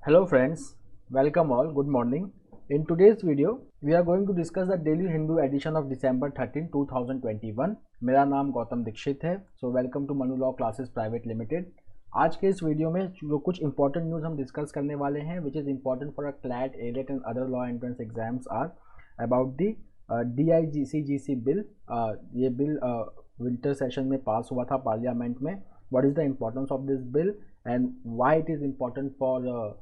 Hello friends, welcome all, good morning. In today's video, we are going to discuss the Daily Hindu edition of December 13, 2021. मेरा नाम गौतम दीक्षित है. So welcome to Manu Law Classes Private Limited. आज के इस video में जो कुछ important news हम डिस्कस करने वाले हैं which is important for a CLAT AILET and other law entrance exams are about the DIGCGC bill. ये बिल विंटर सेशन में पास हुआ था पार्लियामेंट में. What is the importance of this bill and why it is important for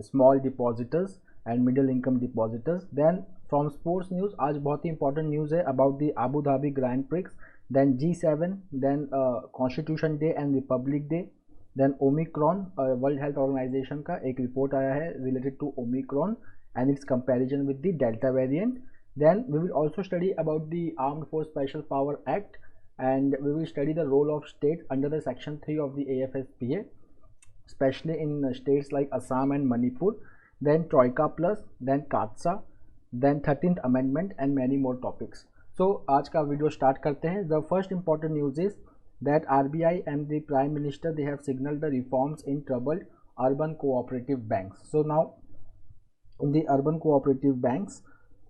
small depositors and middle income depositors. Then from sports news, आज बहुत ही important news है about the Abu Dhabi Grand Prix, then G7, then Constitution Day and Republic Day, then Omicron. World Health Organization का एक report आया है related to Omicron and its comparison with the Delta variant. Then we will also study about the Armed Force Special Power Act and we will study the role of states under the section 3 of the AFSPA, especially in states like Assam and Manipur, then Troika Plus, then CATSA, then 13th Amendment and many more topics. So आज का video start करते हैं. The first important news is that RBI and the Prime Minister they have signaled the reforms in troubled urban cooperative banks. So now in the urban cooperative banks,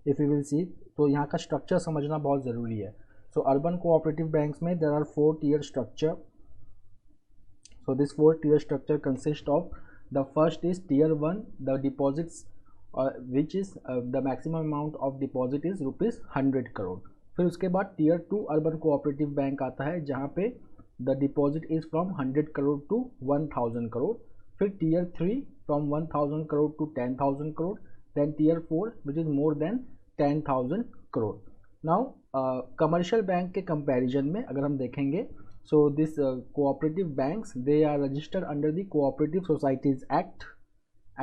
if you will see, तो यहाँ का structure समझना बहुत ज़रूरी है. So urban cooperative banks में there are 4-tier structure. So this 4-tier structure consists of, the first is tier 1, the deposits which is the maximum amount of deposit is ₹100 crore. फिर उसके बाद tier 2 urban cooperative bank आता है जहाँ पे the deposit is from 100 crore to 1000 crore. फिर tier 3 from 1000 crore to 10,000 crore. Then tier 4 which is more than 10,000 crore. Now commercial bank के comparison में अगर हम देखेंगे, so this cooperative banks they are registered under the Cooperative Societies Act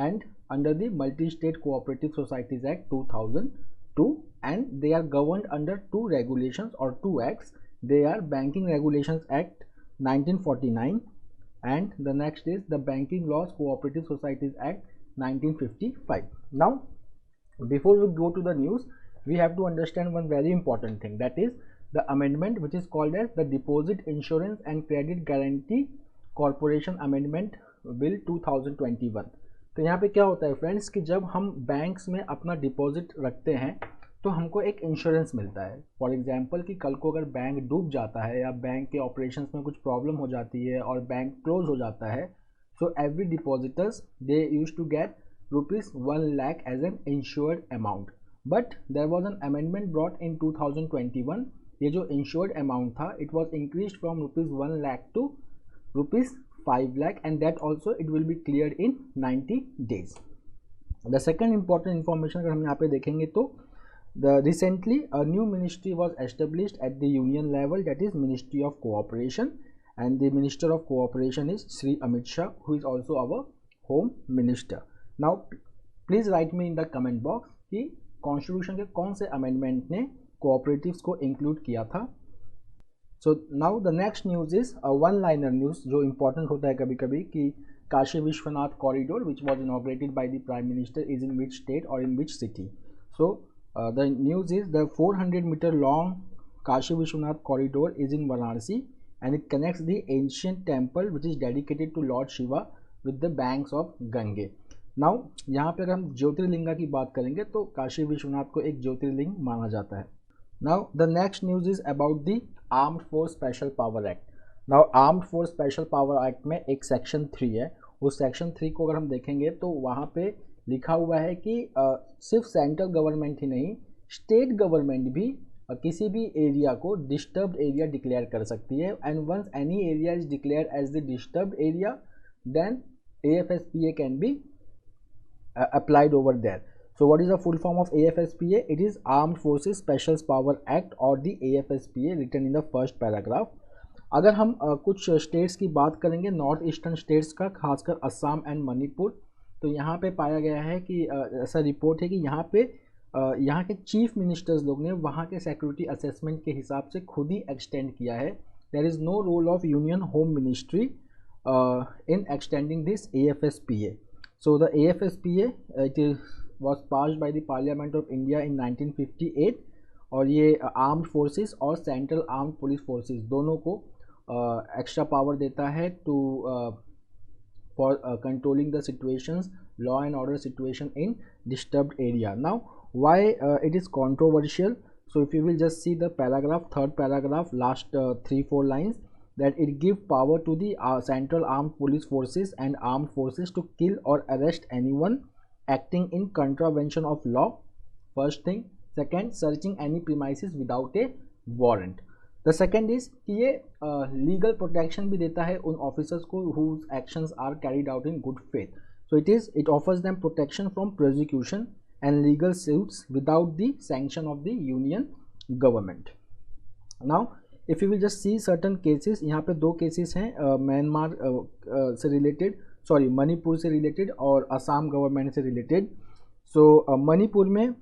and under the Multi-State Cooperative Societies Act 2002 and they are governed under two regulations or two acts. They are Banking Regulations Act 1949 and the next is the Banking Laws Cooperative Societies Act 1955. Now before we go to the news, we have to understand one very important thing, that is the amendment which is called as the Deposit Insurance and Credit Guarantee Corporation Amendment Bill 2021. तो यहाँ पे क्या होता है friends कि जब हम banks में अपना डिपॉजिट रखते हैं तो हमको एक इंश्योरेंस मिलता है. फॉर एग्जांपल कि कल को अगर बैंक डूब जाता है या बैंक के ऑपरेशंस में कुछ प्रॉब्लम हो जाती है और बैंक क्लोज हो जाता है, so every depositors they use to get ₹1 lakh as an insured amount. But there was an amendment brought in 2021. ये जो इंश्योर्ड अमाउंट था it was increased from ₹1 lakh to ₹5 lakh and that also it will be cleared in 90 days. The second important information अगर हम यहाँ पे देखेंगे तो the recently a new ministry was established at the union level, that is Ministry of Cooperation, and the Minister of Cooperation is Shri Amit Shah, who is also our Home Minister. Now please write me in the comment box कि constitution के कौन से amendment ने cooperatives को include किया था. So now the next news is one liner news जो important होता है कभी कभी कि Kashi Vishwanath corridor which was inaugurated by the prime minister is in which state और in which city. So the news is the 400 metre long Kashi Vishwanath corridor is in Varanasi and it connects the ancient temple which is dedicated to lord Shiva with the banks of Ganges. Now यहाँ पर अगर हम ज्योतिर्लिंगा की बात करेंगे तो काशी विश्वनाथ को एक ज्योतिर्लिंग माना जाता है. Now the next news is about the armed force special power act. Now armed force special power act में एक सेक्शन 3 है. उस सेक्शन 3 को अगर हम देखेंगे तो वहाँ पे लिखा हुआ है कि सिर्फ सेंट्रल गवर्नमेंट ही नहीं, स्टेट गवर्नमेंट भी किसी भी एरिया को डिस्टर्ब्ड एरिया डिक्लेयर कर सकती है. And once any area is declare as the disturbed area then AFSPA can be applied over there. So what is the full form of AFSPA? It is Armed Forces Special Power Act or the AFSPA written in the first paragraph. अगर हम कुछ states की बात करेंगे north eastern states का, खासकर Assam and Manipur, तो यहाँ पे पाया गया है कि ऐसा रिपोर्ट है कि यहाँ पे यहाँ के चीफ मिनिस्टर्स लोग ने वहाँ के सिक्योरिटी असेसमेंट के हिसाब से खुद ही एक्सटेंड किया है. There is no role of union home ministry in extending this AFSPA. So the AFSPA was passed by the Parliament of India in 1958 और ये आर्म्ड फोर्सेस और सेंट्रल आर्म्ड पुलिस फोर्सेस दोनों को एक्स्ट्रा पावर देता है to for controlling the situations, law and order situation in disturbed area. Now why it is controversial? So if you will just see the paragraph, third paragraph, last 3-4 lines, that it give power to the central armed police forces and armed forces to kill or arrest anyone acting in contravention of law, first thing. Second, searching any premises without a warrant. The second is कि ये legal protection भी देता है उन officers को whose actions are carried out in good faith. So it offers them protection from prosecution and legal suits without the sanction of the union government. Now if you will just see certain cases, यहाँ पे 2 cases हैं Myanmar से related, sorry Manipur से related और Assam government से related. So Manipur में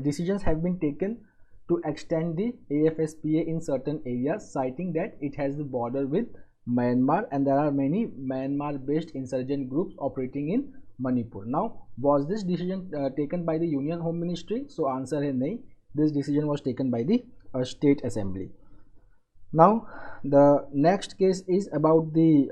decisions have been taken to extend the AFSPA in certain areas, citing that it has the border with Myanmar and there are many Myanmar-based insurgent groups operating in Manipur. Now, was this decision taken by the Union Home Ministry? So, answer है नहीं. This decision was taken by the State Assembly. Now, the next case is about the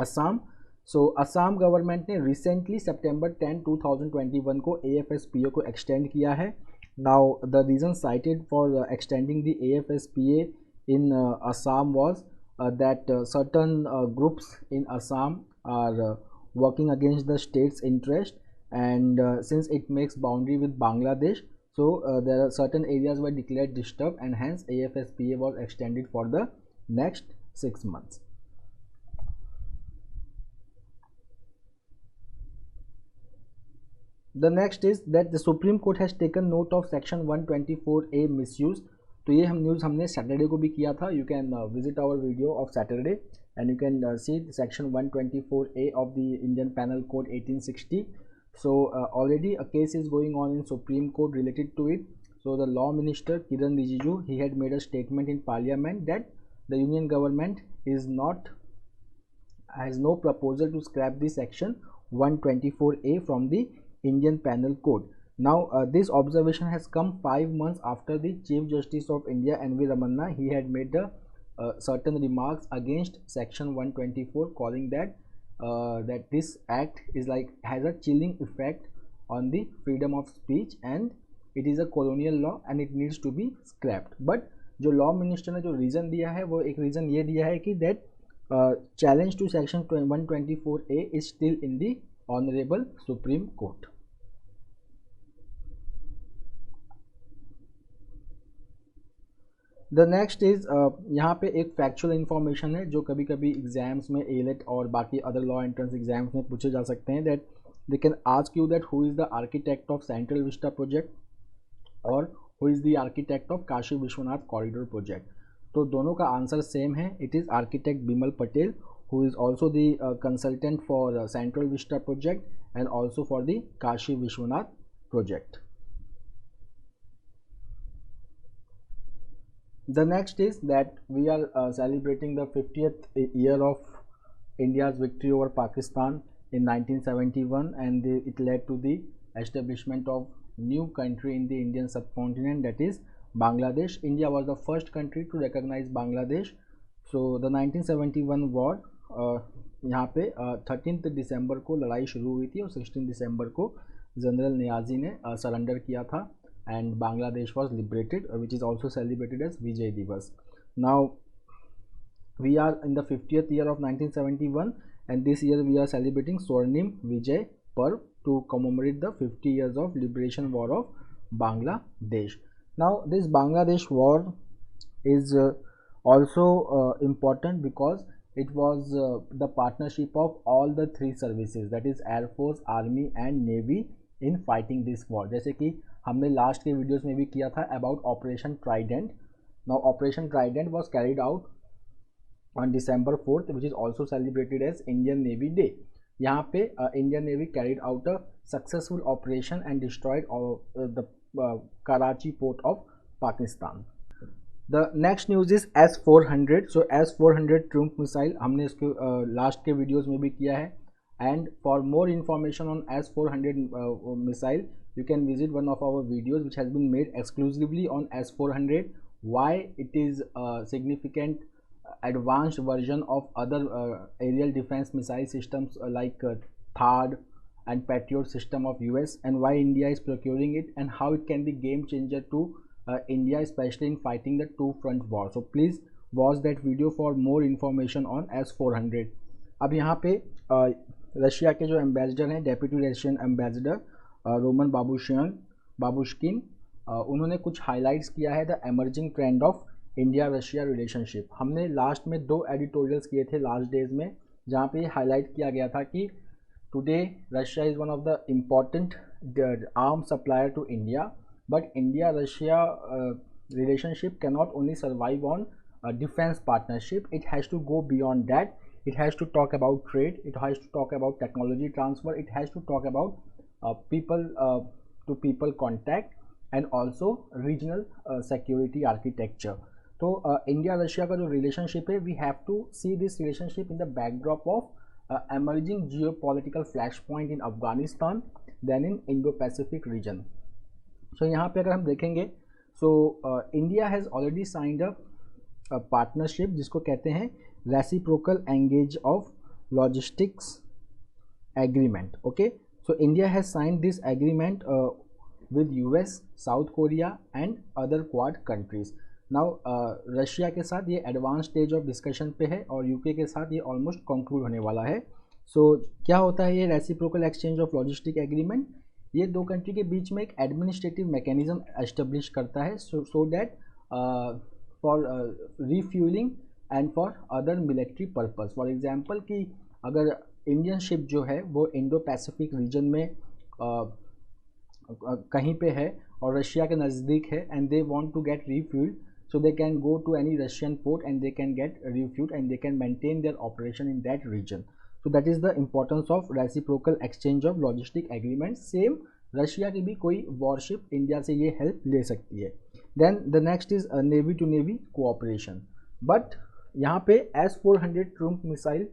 Assam. So, Assam government ने recently September 10, 2021 को AFSPA को extend किया है. Now, the reason cited for extending the AFSPA in Assam was that certain groups in Assam are working against the state's interest, and since it makes boundary with Bangladesh, so there are certain areas were declared disturbed, and hence AFSPA was extended for the next 6 months. The next is that the Supreme Court has taken note of Section 124A misuse. तो ये हम news हमने Saturday को भी किया था. You can visit our video of Saturday and you can see Section 124A of the Indian Penal Code 1860. So already a case is going on in Supreme Court related to it. So the Law Minister Kiran Rijiju, he had made a statement in Parliament that the Union government has no proposal to scrap the Section 124A from the Indian Penal Code. Now this observation has come 5 months after the Chief Justice of India N.V. Ramanna, he had made certain remarks against Section 124, calling that that this act is has a chilling effect on the freedom of speech and it is a colonial law and it needs to be scrapped. But जो law minister ने जो reason दिया है वो एक reason ये दिया है कि that challenge to Section 124A is still in the Honorable Supreme Court. The next is यहाँ पे एक फैक्चुअल इन्फॉर्मेशन है जो कभी कभी एग्जाम्स में एलेट और बाकी अदर लॉ एंट्रेंस एग्जाम्स में पूछे जा सकते हैं. That they can ask you that who is the architect of central vista project और who is the architect of Kashi Vishwanath corridor project. तो दोनों का आंसर सेम है. It is architect Bimal Patel who is also the consultant for central vista project and also for the Kashi Vishwanath project. The next is that we are celebrating the 50th year of India's victory over Pakistan in 1971, and it led to the establishment of new country in the Indian subcontinent, that is Bangladesh. India was the first country to recognize Bangladesh. So the 1971 war यहाँ पे 13 दिसंबर को लड़ाई शुरू हुई थी और 16 दिसंबर को general Niazi ने सरेंडर किया था and Bangladesh was liberated, which is also celebrated as Vijay Divas. Now we are in the 50th year of 1971 and this year we are celebrating Swarnim Vijay Parv to commemorate the 50 years of liberation war of Bangladesh. Now this Bangladesh war is also important because it was the partnership of all the 3 services, that is Air Force, Army and Navy in fighting this war. जैसे कि हमने last के videos में भी किया था about operation trident. Now operation trident was carried out on December 4th which is also celebrated as Indian navy day. यहाँ पे Indian navy carried out a successful operation and destroyed the Karachi port of Pakistan. The next news is S-400. सो S-400 triumph missile हमने इसके last के videos में भी किया है. And for more information on S-400 missile, you can visit one of our videos which has been made exclusively on S-400, why it is significant advanced version of other aerial defense missile systems like THAAD and Patriot system of US, and why India is procuring it, and how it can be game changer to India, especially in fighting the two front war. So please watch that video for more information on S-400. अब यहाँ पे Russia के जो ambassador हैं, deputy Russian ambassador Roman Babushkin, उन्होंने कुछ highlights किया है the emerging trend of India Russia relationship. हमने लास्ट में 2 एडिटोरियल्स किए थे लास्ट डेज में, जहाँ पे हाईलाइट किया गया था कि today Russia is one of the important arm supplier to India, but India Russia relationship cannot only survive on defense partnership. It has to go beyond that. It has to talk about trade, it has to talk about technology transfer, it has to talk about people to people contact, and also regional security architecture. तो India Russia का जो relationship है, we have to see this relationship in the backdrop of emerging geopolitical flashpoint in Afghanistan, then in Indo-Pacific region. So यहाँ पे अगर हम देखेंगे, so India has already signed a partnership जिसको कहते हैं reciprocal engage of logistics agreement. Okay, so India has signed this agreement with US, South Korea and other Quad countries. Now Russia के साथ ये एडवांस स्टेज ऑफ डिस्कशन पे है और UK के साथ ये ऑलमोस्ट कंक्लूड होने वाला है. सो क्या होता है ये reciprocal exchange of logistic agreement? ये दो कंट्री के बीच में एक एडमिनिस्ट्रेटिव मैकेनिज्म एस्टेब्लिश करता है so that for refuelling and for other military purpose. For example कि अगर इंडियन शिप जो है वो इंडो पैसिफिक रीजन में कहीं पे है और रशिया के नज़दीक है and they want to get refuelled, so they can go to any Russian port and they can get refueled and they can maintain their operation in that region. So that is the importance of reciprocal exchange of logistic agreement. Same Russia की भी कोई worship India से ये help ले सकती है. Then the next is navy to navy cooperation. But यहाँ पे S-400 ट्रूम्प मिसाइल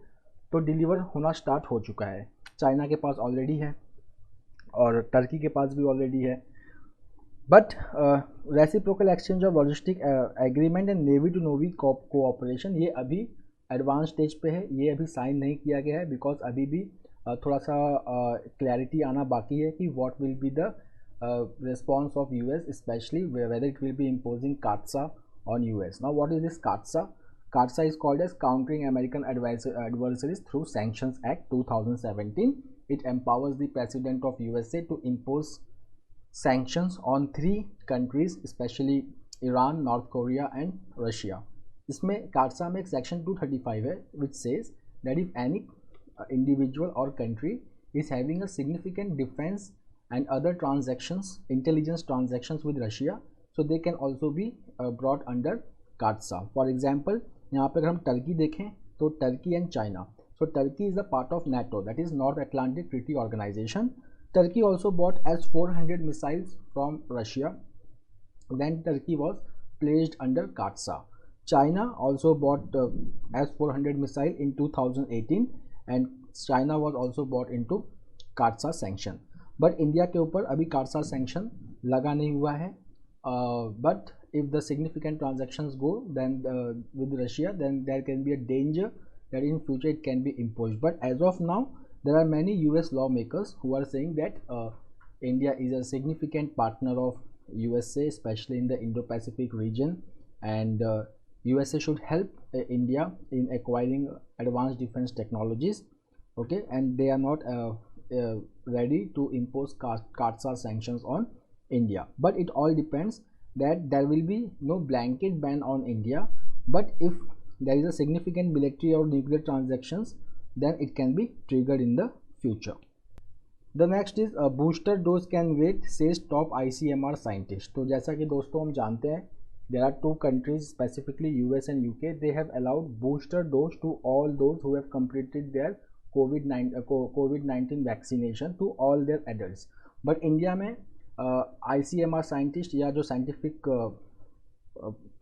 तो डिलीवर होना स्टार्ट हो चुका है. चाइना के पास ऑलरेडी है और टर्की के पास भी ऑलरेडी है. But reciprocal exchange of logistic agreement and navy to navy cooperation ये अभी एडवांस स्टेज पे है, ये अभी साइन नहीं किया गया है बिकॉज अभी भी थोड़ा सा क्लैरिटी आना बाकी है कि what will be the response of US, specially whether it will be imposing CAATSA on US. Now what is this CAATSA? CAATSA is called as countering American adversaries through Sanctions Act 2017. It empowers the president of USA to impose sanctions on 3 countries, especially Iran, North Korea and Russia. इसमें काटसा में एक section 235 है which says that if any individual or country is having a significant defense and other transactions, intelligence transactions with Russia, so they can also be brought under काटसा. For example, यहाँ पे अगर हम Turkey देखें तो Turkey and China. So Turkey is a part of NATO, that is North Atlantic Treaty Organization. Turkey also bought S-400 missiles from Russia. Then Turkey was placed under CAATSA. China also bought S-400 missile in 2018 and China was also bought into CAATSA sanction. But India के ऊपर अभी CAATSA sanction लगा नहीं हुआ है. But if the significant transactions go then with Russia, then there can be a danger that in future it can be imposed. But as of now, there are many US lawmakers who are saying that India is a significant partner of USA, especially in the Indo-Pacific region, and USA should help India in acquiring advanced defense technologies. Okay, and they are not ready to impose CAATSA sanctions on India. But it all depends that there will be no blanket ban on India, but if there is a significant military or nuclear transactions, then it can be triggered in the future. The next is a booster dose can wait, says top ICMR scientist. तो जैसा कि दोस्तों हम जानते हैं, there are 2 countries, specifically US and UK, they have allowed booster dose to all those who have completed their COVID-19 vaccination to all their adults. But India में ICMR scientist या जो scientific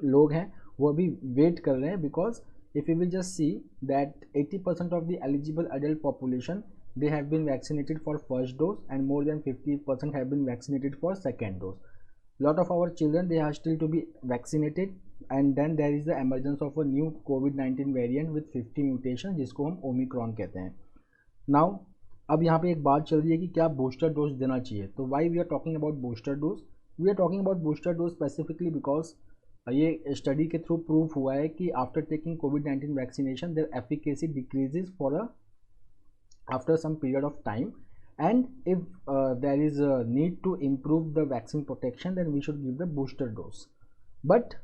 लोग हैं वो अभी वेट कर रहे हैं because if you will just see that 80% of the eligible adult population, they have been vaccinated for first dose and more than 50% have been vaccinated for second dose. Lot of our children, they are still to be vaccinated and then there is the emergence of a new कोविड-19 variant with 50 mutation, जिसको हम Omicron कहते हैं. Now अब यहाँ पे एक बात चल रही है कि क्या बूस्टर डोज देना चाहिए. तो why we are talking about booster dose? We are talking about booster dose specifically because ये स्टडी के थ्रू प्रूव हुआ है कि आफ्टर टेकिंग कोविड-19 vaccination their efficacy decreases for a after some period of time, and if there is a need to improve the vaccine protection, then we should give the booster dose. But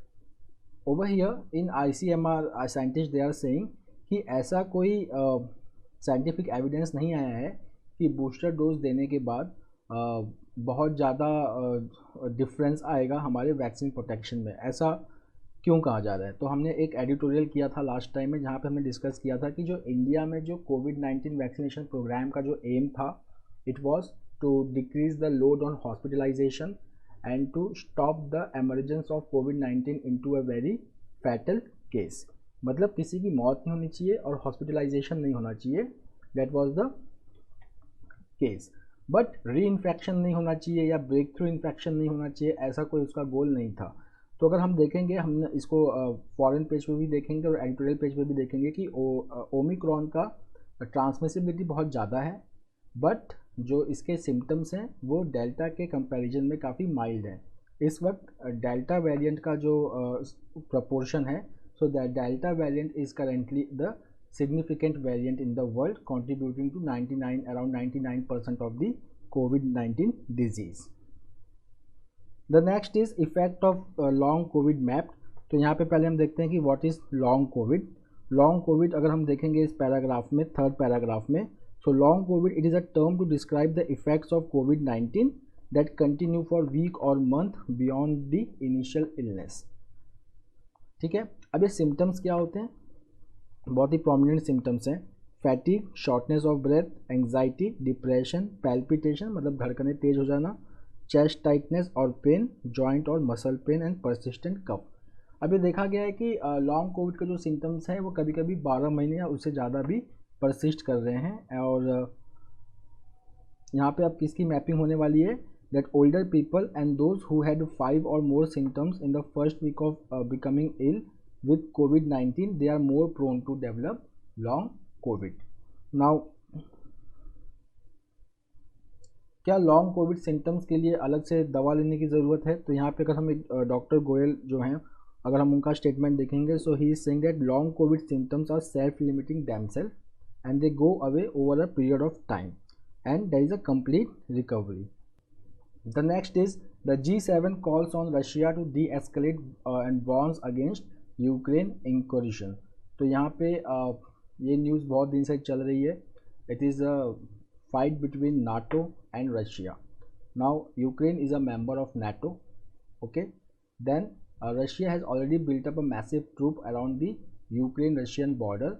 over here in ICMR scientists they are saying कि ऐसा कोई scientific evidence नहीं आया है कि booster dose देने के बाद बहुत ज़्यादा डिफरेंस आएगा हमारे वैक्सीन प्रोटेक्शन में. ऐसा क्यों कहा जा रहा है? तो हमने एक एडिटोरियल किया था लास्ट टाइम में, जहाँ पे हमने डिस्कस किया था कि जो इंडिया में जो कोविड-19 वैक्सीनेशन प्रोग्राम का जो एम था, it was to decrease the load on hospitalisation and to stop the emergence of कोविड-19 into a very fatal case. मतलब किसी की मौत नहीं होनी चाहिए और हॉस्पिटलाइजेशन नहीं होना चाहिए, that was the case. But री इन्फेक्शन नहीं होना चाहिए या ब्रेक थ्रू इन्फेक्शन नहीं होना चाहिए, ऐसा कोई उसका गोल नहीं था. तो अगर हम देखेंगे, हम इसको फॉरेन पेज पे भी देखेंगे और एडिटोरियल पेज पे भी देखेंगे कि ओमिक्रॉन का ट्रांसमिसिबिलिटी बहुत ज़्यादा है, बट जो इसके सिम्टम्स हैं वो डेल्टा के कंपैरिजन में काफ़ी माइल्ड है. इस वक्त डेल्टा वेरिएंट का जो प्रपोर्शन है, so that delta variant is currently the significant variant in the world, contributing to around 99% of the COVID-19 disease. The next is effect of long COVID map. तो यहाँ पे पहले हम देखते हैं कि what is long COVID. Long COVID अगर हम देखेंगे इस पैराग्राफ में, थर्ड पैराग्राफ में, so long COVID it is a term to describe the effects of COVID-19 that continue for week or month beyond the initial illness. ठीक है. अब ये सिम्टम्स क्या होते हैं? बहुत ही प्रोमिनेंट सिम्टम्स हैं. Fatigue, shortness of breath, anxiety, depression, palpitation मतलब धड़कनें तेज हो जाना, चेस्ट टाइटनेस और पेन, जॉइंट और muscle pain and persistent cough. अब ये देखा गया है कि लॉन्ग कोविड के जो सिम्टम्स हैं वो कभी कभी 12 महीने या उससे ज़्यादा भी परसिस्ट कर रहे हैं. और यहाँ पे अब किसकी मैपिंग होने वाली है? That older people and those who had 5 और more symptoms in the first week of becoming ill with COVID-19, they are more prone to develop long COVID. Now, क्या लॉन्ग कोविड सिम्टम्स के लिए अलग से दवा लेने की ज़रूरत है? तो यहाँ पे अगर हम एक डॉक्टर गोयल जो हैं, अगर हम उनका स्टेटमेंट देखेंगे, so he is saying that long covid symptoms are self limiting themselves and they go away over a period of time and there is a complete recovery. The next is the G7 calls on Russia to de-escalate and warns against Ukraine incursion. तो यहाँ पे ये news बहुत दिन से चल रही है. It is a fight between NATO and Russia. Now Ukraine is a member of NATO. Okay, then Russia has already built up a massive troop around the Ukraine Russian border,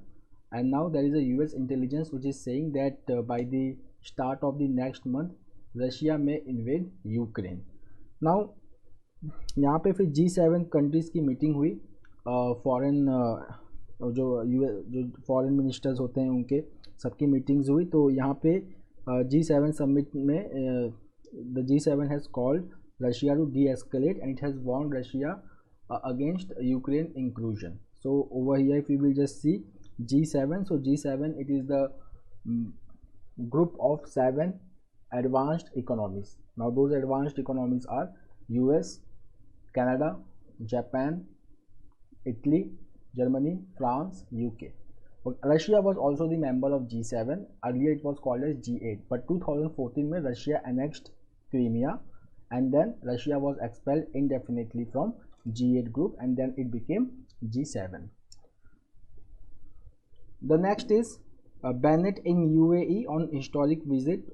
and now there is a US intelligence which is saying that by the start of the next month Russia may invade Ukraine. Now यहाँ पे फिर G7 countries की meeting हुई. Foreign जो foreign ministers होते हैं उनके सबकी मीटिंग्स हुई. तो यहाँ पे G7 समिट में the G7 has called Russia to de escalate and it has warned Russia against Ukraine inclusion. So over here if you will just see G7, so G7 it is the group of 7 advanced economies. Now those advanced economies are US, Canada, Japan, Italy, Germany, France, UK. Russia was also the member of G7. Earlier it was called as G8. But 2014 में Russia annexed Crimea, and then Russia was expelled indefinitely from G8 group, and then it became G7. The next is Bennett in UAE on historic visit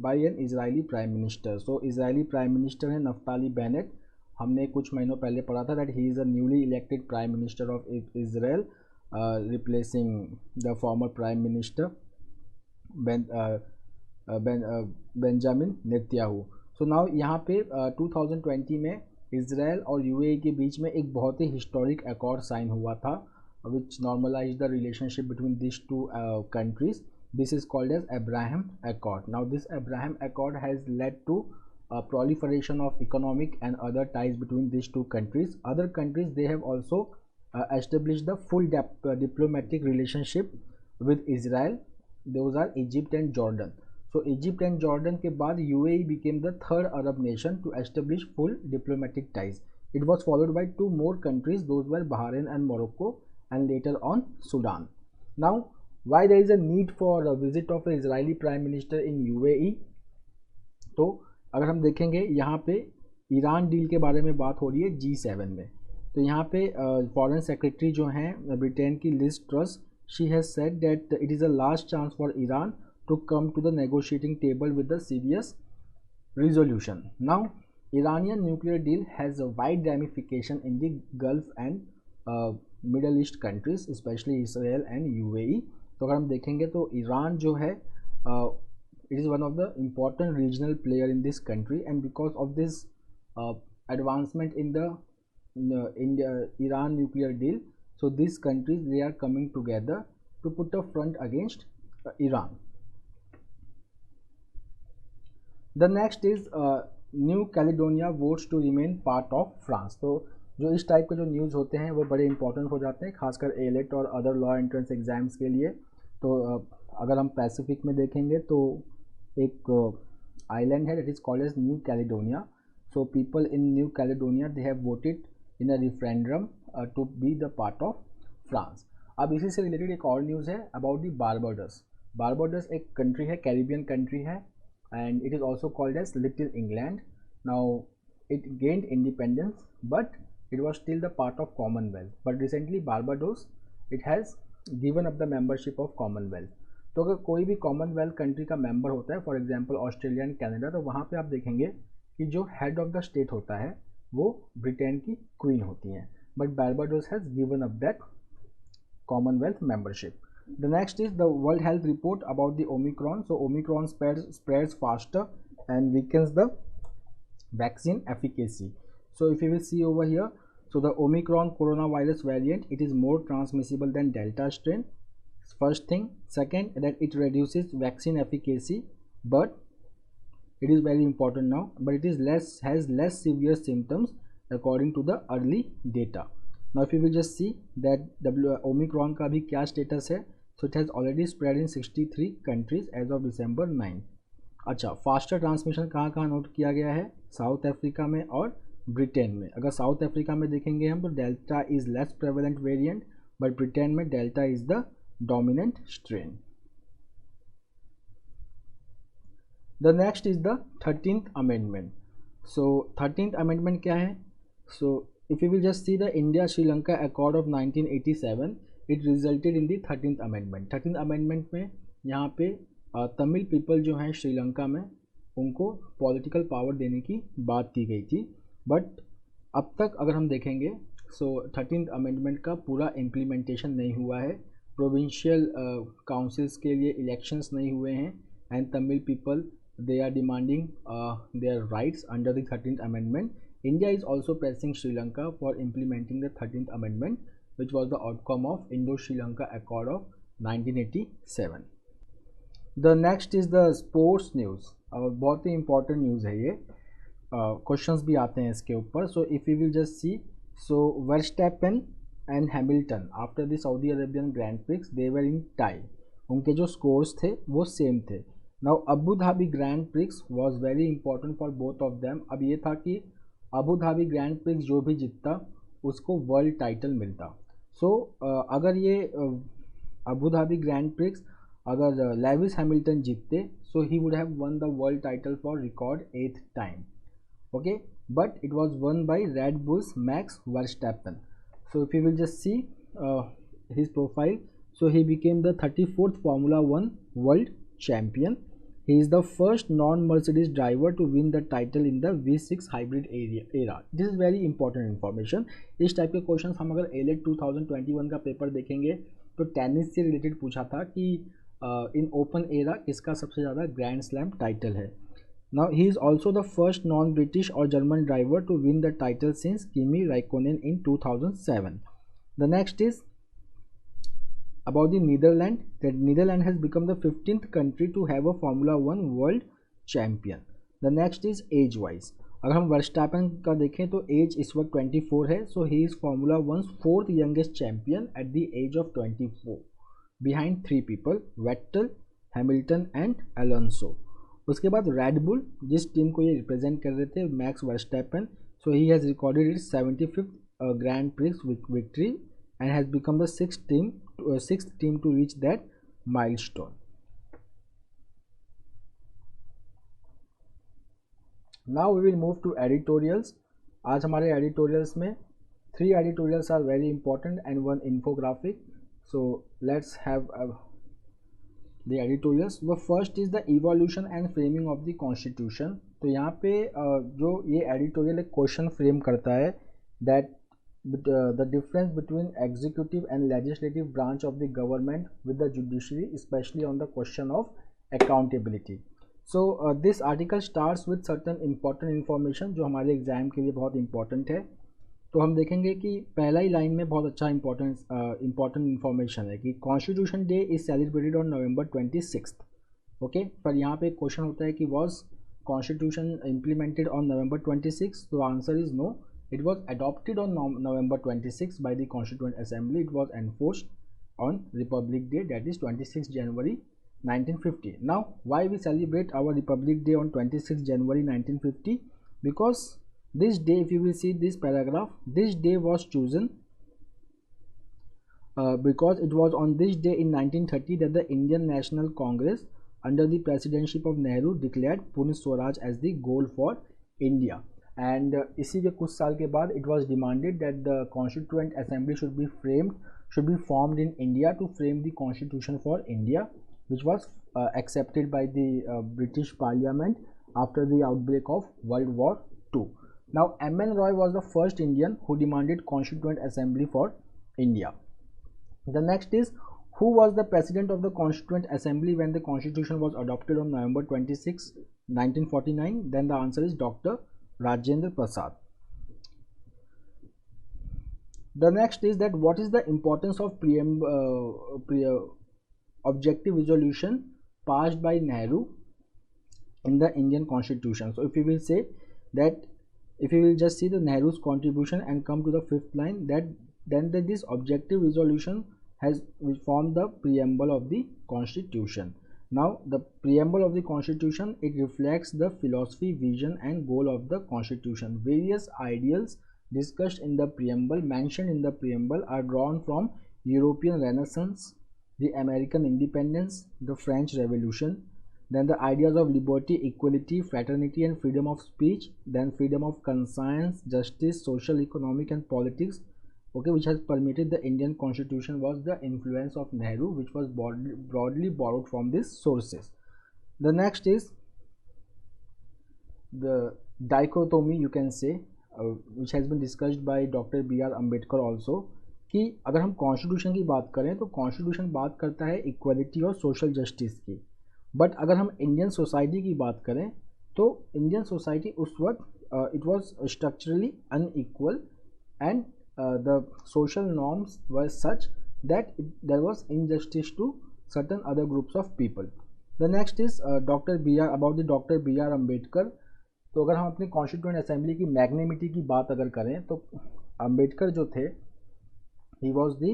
by an Israeli Prime Minister. So Israeli Prime Minister है Naftali Bennett. हमने कुछ महीनों पहले पढ़ा था that he is a newly elected prime minister of Israel replacing the former prime minister Benjamin Netanyahu. So now यहाँ पे 2020 में इजराइल और यूएई के बीच में एक बहुत ही हिस्टोरिक अकॉर्ड साइन हुआ था which normalise the relationship between this two countries. This is called as Abraham accord. Now this Abraham accord has led to proliferation of economic and other ties between these two countries. Other countries, they have also established the full diplomatic relationship with Israel. Those are Egypt and Jordan. So Egypt and Jordan के बाद UAE became the third Arab nation to establish full diplomatic ties. It was followed by two more countries. Those were Bahrain and Morocco, and later on Sudan. Now, why there is a need for a visit of an Israeli Prime Minister in UAE? तो अगर हम देखेंगे यहाँ पे Iran deal के बारे में बात हो रही है G7 में. तो यहाँ पे फॉरेन सेक्रेटरी जो हैं ब्रिटेन की Liz Truss, she has said that it is a last chance for Iran to come to the negotiating table with the serious resolution. Now, Iranian nuclear deal has a wide ramification in the Gulf and Middle East countries, especially Israel and UAE. तो अगर हम देखेंगे तो Iran जो है it is one of the important regional player in this country, and because of this advancement in the Iran nuclear deal, so these countries, they are coming together to put a front against Iran. The next is New Caledonia votes to remain part of France. तो जो इस type के जो news होते हैं वो बड़े important हो जाते हैं, खासकर एलेट और अदर लॉ एंट्रेंस एग्जाम्स के लिए. तो अगर हम पैसिफिक में देखेंगे तो एक आइलैंड है, that is called as New Caledonia. So people in New Caledonia, they have voted in a referendum to be the part of France. अब इसी से रिलेटेड एक और न्यूज़ है अबाउट द बारबाडोस. बारबाडोस एक कंट्री है, Caribbean country है, and it is also called as Little England. Now it gained independence, but it was still the part of Commonwealth. But recently Barbados, it has given up the membership of Commonwealth. तो अगर कोई भी Commonwealth country का member होता है, for example Australia and Canada, तो वहाँ पे आप देखेंगे कि जो हेड ऑफ द स्टेट होता है वो ब्रिटेन की क्वीन होती हैं. But Barbados has given up that Commonwealth membership. The next is the World Health Report about the Omicron. So Omicron spreads faster and weakens the vaccine efficacy. So if you will see over here, so the Omicron coronavirus variant, it is more transmissible than Delta strain. First thing. Second, that it reduces vaccine efficacy, but it is very important now, but it is has less severe symptoms according to the early data. Now if you will just see that Omicron का भी क्या status है, so it has already spread in 63 countries as of December 9. अच्छा, faster transmission कहाँ कहाँ note किया गया है? साउथ अफ्रीका में और ब्रिटेन में. अगर साउथ अफ्रीका में देखेंगे हम तो delta is less prevalent variant, but Britain में delta is the dominant strain. The next is the 13th amendment. So 13th amendment क्या है? सो if you will just see the India-Sri Lanka Accord of 1987, it resulted in the 13th amendment. 13th amendment में यहाँ पे Tamil people जो हैं श्रीलंका में, उनको political power देने की बात की गई थी. बट अब तक अगर हम देखेंगे, सो 13th अमेंडमेंट का पूरा इम्प्लीमेंटेशन नहीं हुआ है. प्रोविंशियल काउंसिल्स के लिए इलेक्शंस नहीं हुए हैं, and Tamil people, they are demanding their rights under the 13th amendment. India is also pressing Sri Lanka for implementing the 13th amendment, which was the outcome of Indo-Sri Lanka Accord of 1987. The next is the sports news. बहुत ही important news है ये. Questions भी आते हैं इसके ऊपर. So if you will just see, so Verstappen and Hamilton after the Saudi Arabian Grand Prix, they were in tie. उनके जो scores थे वो same थे. Now Abu Dhabi Grand Prix was very important for both of them. अब ये था कि Abu Dhabi grand prix जो भी जीतता उसको वर्ल्ड टाइटल मिलता. सो अगर ये अबू धाबी ग्रैंड प्रिक्स अगर लेविस हैमिल्टन जीतते, so he would have won the world title for record 8th time. Okay, but it was won by Red Bull's Max Verstappen. So if you will just see his profile, so he became the 34th Formula 1 world champion. He is the first non-Mercedes driver to win the title in the V6 hybrid era. This is very important information. इस type के questions हम अगर AILET 2021 का paper देखेंगे तो tennis से related पूछा था कि इन ओपन एरा किसका सबसे ज़्यादा ग्रैंड स्लैम टाइटल है. Now he is also the first non-British or German driver to win the title since Kimi Raikkonen in 2007. The next is about the Netherlands. That Netherlands has become the 15th country to have a Formula 1 world champion. The next is age wise, अगर हम Verstappen का देखें तो as इस वक्त 24 है, so he is formula one's fourth youngest champion at the age of 24 behind 3 people, Vettel, Hamilton and Alonso. उसके बाद रेडबुल, जिस टीम को ये रिप्रेजेंट कर रहे थे, Max Verstappen, so he has recorded its 75th Grand Prix victory and has become the sixth team to reach that milestone. Now we will move to editorials. आज हमारे एडिटोरियल्स में 3 editorials are very important and 1 infographic, so let's have the editorials. The first is the evolution and framing of the constitution. तो यहाँ पे जो ये editorial एक question frame करता है that the difference between executive and legislative branch of the government with the judiciary, especially on the question of accountability. So this article starts with certain important information जो हमारे exam के लिए बहुत important है। तो हम देखेंगे कि पहला ही लाइन में बहुत अच्छा इंपॉर्टेंट इन्फॉर्मेशन है कि constitution day is celebrated on November 26। Okay, पर यहाँ पे एक क्वेश्चन होता है कि was constitution implemented on November 26? तो answer is no, it was adopted on November 26 by the constituent assembly, it was enforced on republic day, that is 26 January 1950. Now why we celebrate our Republic Day on 26 January 1950? Because this day, if you will see this paragraph, this day was chosen because it was on this day in 1930 that the Indian National Congress under the presidency of Nehru declared Purna Swaraj as the goal for India. And इसी के कुछ साल के बाद it was demanded that the Constituent Assembly should be formed in India to frame the Constitution for India, which was accepted by the British Parliament after the outbreak of World War II. Now, M.N. Roy was the first Indian who demanded Constituent Assembly for India. The next is, who was the president of the Constituent Assembly when the Constitution was adopted on November 26, 1949? Then the answer is Dr. Rajendra Prasad. The next is that what is the importance of objective resolution passed by Nehru in the Indian Constitution? So if you will say that, if you will just see the Nehru's contribution and come to the fifth line, that then this objective resolution has formed the preamble of the Constitution. Now the preamble of the Constitution, it reflects the philosophy, vision and goal of the Constitution. Various ideals discussed in the preamble, mentioned in the preamble, are drawn from European Renaissance, the American independence, the French Revolution, then the ideas of liberty, equality, fraternity and freedom of speech, then freedom of conscience, justice, social, economic and politics, okay, which has permeated the Indian Constitution, was the influence of Nehru, which was broadly borrowed from these sources. The next is the dichotomy, you can say, which has been discussed by Dr. B.R. Ambedkar also, कि अगर हम constitution की बात करें तो constitution बात करता है इक्वलिटी और सोशल जस्टिस की, बट अगर हम इंडियन सोसाइटी की बात करें तो इंडियन सोसाइटी उस वक्त it was structurally unequal and the social norms were such that there was injustice to certain other groups of people. The next is Dr. B.R. Ambedkar. तो अगर हम अपनी कॉन्स्टिट्यूएंट असेंबली की मैग्नेमिटी की बात अगर करें तो अंबेडकर जो थे, he was the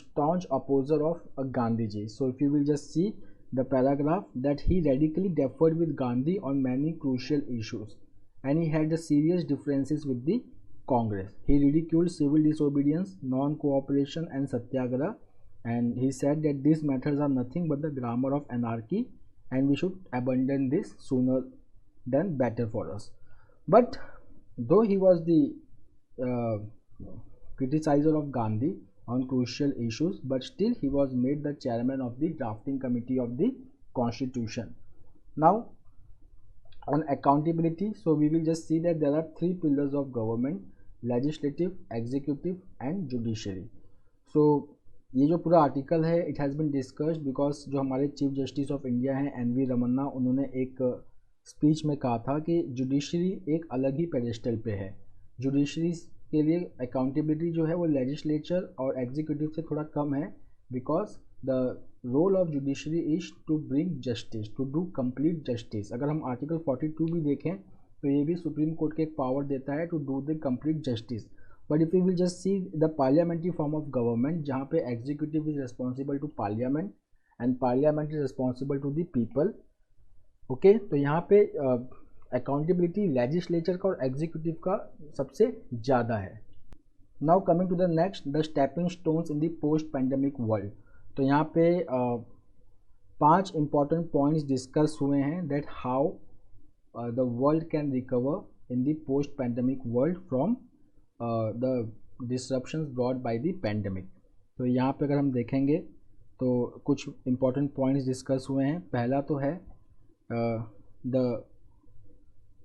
staunch opposer of Gandhiji. So if you will just see the paragraph, that he radically differed with Gandhi on many crucial issues and he had the serious differences with the Congress. He ridiculed civil disobedience, non-cooperation and satyagraha, and he said that these methods are nothing but the grammar of anarchy and we should abandon this sooner than better for us. But though he was the criticizer of Gandhi on crucial issues, but still he was made the chairman of the drafting committee of the Constitution. Now on accountability, so we will just see that there are 3 pillars of government: legislative, executive and judiciary. So ये जो पूरा article है, it has been discussed because जो हमारे chief justice of India हैं NV. Ramana, उन्होंने एक speech में कहा था कि जुडिशरी एक अलग ही पेडेस्टल पे है। जुडिशरी के लिए अकाउंटेबिलिटी जो है वो लेजिस्लेचर और एग्जीक्यूटिव से थोड़ा कम है, because the role of judiciary is to bring justice, to do complete justice. अगर हम आर्टिकल 42 भी देखें तो ये भी सुप्रीम कोर्ट के एक पावर देता है to do the complete justice. But if you will just see the parliamentary form of government, जहाँ पे executive is responsible to parliament and parliament is responsible to the people. Okay, तो यहाँ पे accountability legislature का और executive का सबसे ज़्यादा है। Now coming to the next, the stepping stones in the post pandemic world. तो यहाँ पे 5 इंपॉर्टेंट पॉइंट्स डिस्कस हुए हैं that how the world can recover in the post pandemic world from the disruptions brought by the pandemic. तो यहाँ पे अगर हम देखेंगे तो कुछ इंपॉर्टेंट पॉइंट्स डिस्कस हुए हैं। पहला तो है the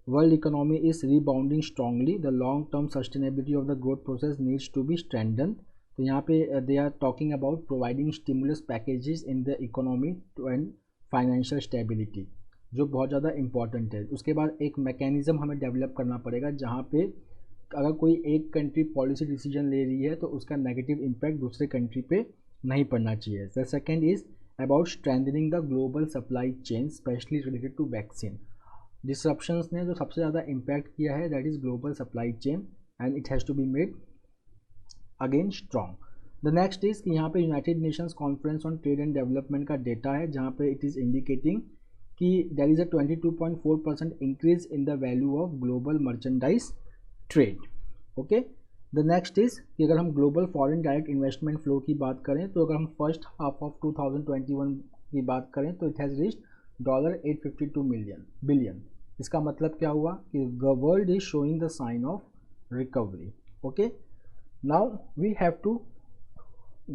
world economy is rebounding strongly, the long term sustainability of the growth process needs to be strengthened. तो यहाँ पे they are talking about providing stimulus packages in the economy to end financial stability, जो बहुत ज़्यादा important है। उसके बाद एक मैकेनिज़्म हमें डेवलप करना पड़ेगा जहाँ पे अगर कोई एक कंट्री पॉलिसी डिसीजन ले रही है तो उसका नेगेटिव इम्पैक्ट दूसरे कंट्री पे नहीं पड़ना चाहिए। The second is about strengthening the global supply chain specially related to vaccine. Disruptions ने जो सबसे ज़्यादा इम्पैक्ट किया है that is global supply chain and it has to be made again strong. The next is कि यहाँ पे United Nations conference on trade and development का डेटा है जहाँ पे इट इज़ इंडिकेटिंग कि there is a 22.4% increase in the value of global merchandise trade. Okay, the next is कि अगर हम global foreign direct investment flow की बात करें तो अगर हम फर्स्ट हाफ ऑफ 2021 की बात करें तो इट हैज़ रीच्ड $852 बिलियन। इसका मतलब क्या हुआ कि the world is showing the sign of recovery. Okay, now we have to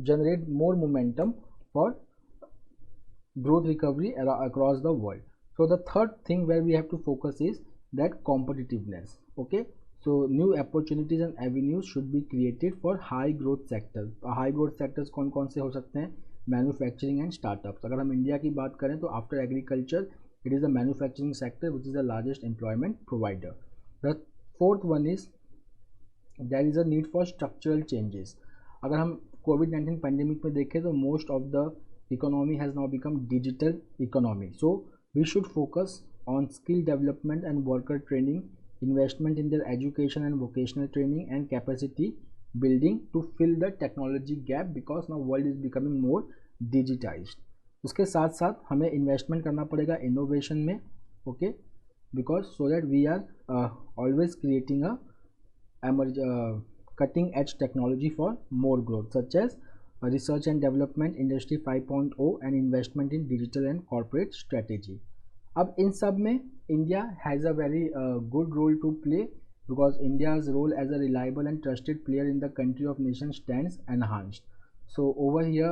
generate more momentum for growth recovery across the world. So the third thing where we have to focus is that competitiveness. Okay, so new opportunities and avenues should be created for high growth sectors. High growth sectors कौन कौन से हो सकते हैं? Manufacturing and startups. अगर हम India की बात करें तो after agriculture it is the manufacturing sector which is the largest employment provider. The fourth one is there is a need for structural changes. अगर हम कोविड-19 पैंडेमिक में देखें तो most of the economy has now become digital economy, so we should focus on skill development and worker training, investment in their education and vocational training and capacity building to fill the technology gap because now world is becoming more digitized. उसके साथ साथ हमें investment करना पड़ेगा innovation में, okay, because so that we are always creating a cutting edge technology for more growth such as research and development, industry 5.0 and investment in digital and corporate strategy. अब इन सब में India has a very good role to play because India's role as a reliable and trusted player in the country of nation stands enhanced. So over here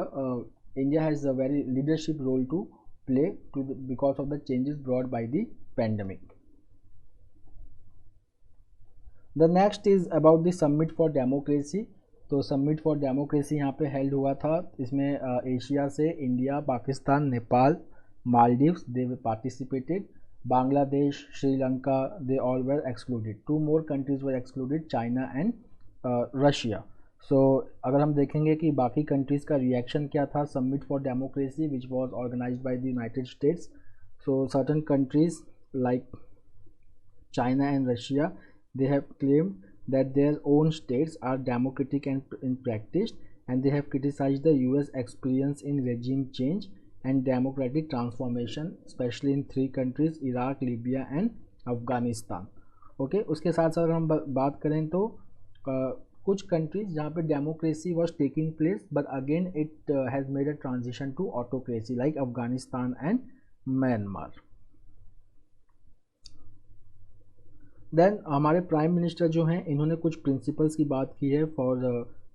India has a very leadership role to play because of the changes brought by the pandemic. The next is about the summit for democracy. तो summit for democracy यहाँ पे held हुआ था। इसमें Asia से India, Pakistan, Nepal, Maldives they participated, Bangladesh, Sri Lanka they all were excluded, 2 more countries were excluded, China and Russia. So अगर हम देखेंगे कि बाकी कंट्रीज़ का रिएक्शन क्या था summit for democracy which was organised by the United States. So certain countries like China and Russia, they have claimed that their own states are democratic and in practice, and they have criticized the US experience in regime change and democratic transformation, especially in 3 countries Iraq, Libya and Afghanistan. Okay उसके साथ साथ हम बात करें तो कुछ countries जहाँ पे democracy was taking place but again it has made a transition to autocracy like Afghanistan and Myanmar. Then हमारे प्राइम मिनिस्टर जो हैं इन्होंने कुछ प्रिंसिपल्स की बात की है for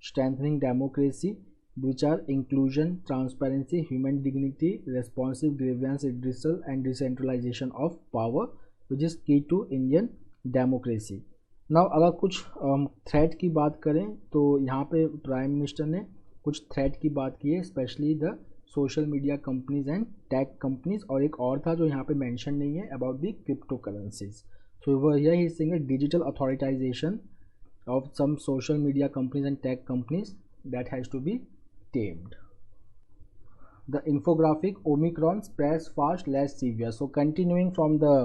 strengthening democracy which are inclusion, transparency, human dignity, responsive grievance redressal and decentralisation of power which is key to Indian democracy. Now अगर कुछ थ्रेट की बात करें तो यहाँ पे प्राइम मिनिस्टर ने कुछ थ्रेट की बात की है, specially the social media companies and tech companies, और एक और था जो यहाँ पे मेंशन नहीं है about the crypto currencies. So over here he is saying a digital authorization of some social media companies and tech companies that has to be tamed. the infographic Omicron spreads fast, less severe. So continuing from the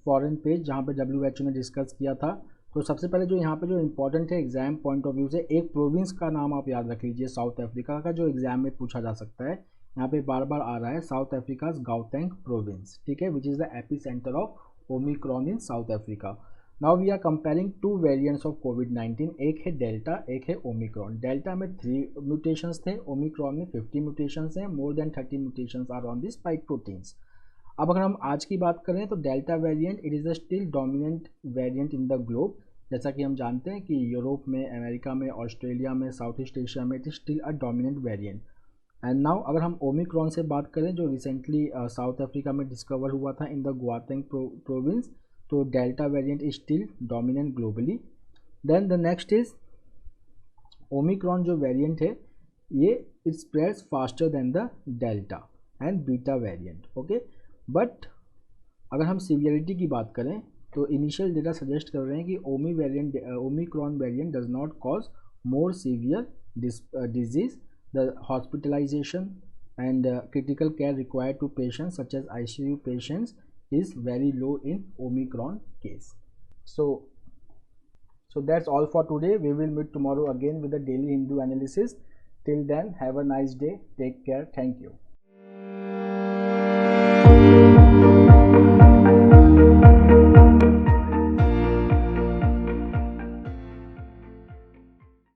foreign page जहाँ पे WHO ने discuss किया था, तो सबसे पहले जो यहाँ पे जो इम्पोर्टेंट है एग्जाम पॉइंट ऑफ व्यू से, एक प्रोविंस का नाम आप याद रख लीजिए, साउथ अफ्रीका का, जो एग्जाम में पूछा जा सकता है। यहाँ पे बार बार आ रहा है साउथ अफ्रीका गाउटेंग प्रोविंस, ठीक है, which is the epicentre of omicron in South Africa. Now we are comparing two variants of कोविड-19, एक है डेल्टा, एक है ओमिक्रॉन। डेल्टा में 3 म्यूटेशंस थे, ओमिक्रॉन में 50 म्यूटेशंस हैं, more than 30 mutations are on the spike proteins. अब अगर हम आज की बात करें तो delta variant it is the still dominant variant in the globe. जैसा कि हम जानते हैं कि यूरोप में, अमेरिका में, ऑस्ट्रेलिया में, साउथ ईस्ट एशिया में it is still a dominant variant. And now अगर हम ओमिक्रॉन से बात करें जो रिसेंटली साउथ अफ्रीका में डिस्कवर हुआ था इन द गाउटेंग प्रोविंस, तो delta variant is still dominant globally. Then the next is Omicron जो वेरिएंट है ये it spreads faster than the delta and beta variant, okay. But अगर हम severity की बात करें तो इनिशियल डेटा सजेस्ट कर रहे हैं कि Omicron variant does not cause more severe disease, the hospitalization and critical care required to patients such as ICU patients is very low in Omicron case. So that's all for today. We will meet tomorrow again with the daily Hindu analysis. Till then, have a nice day. Take care. Thank you.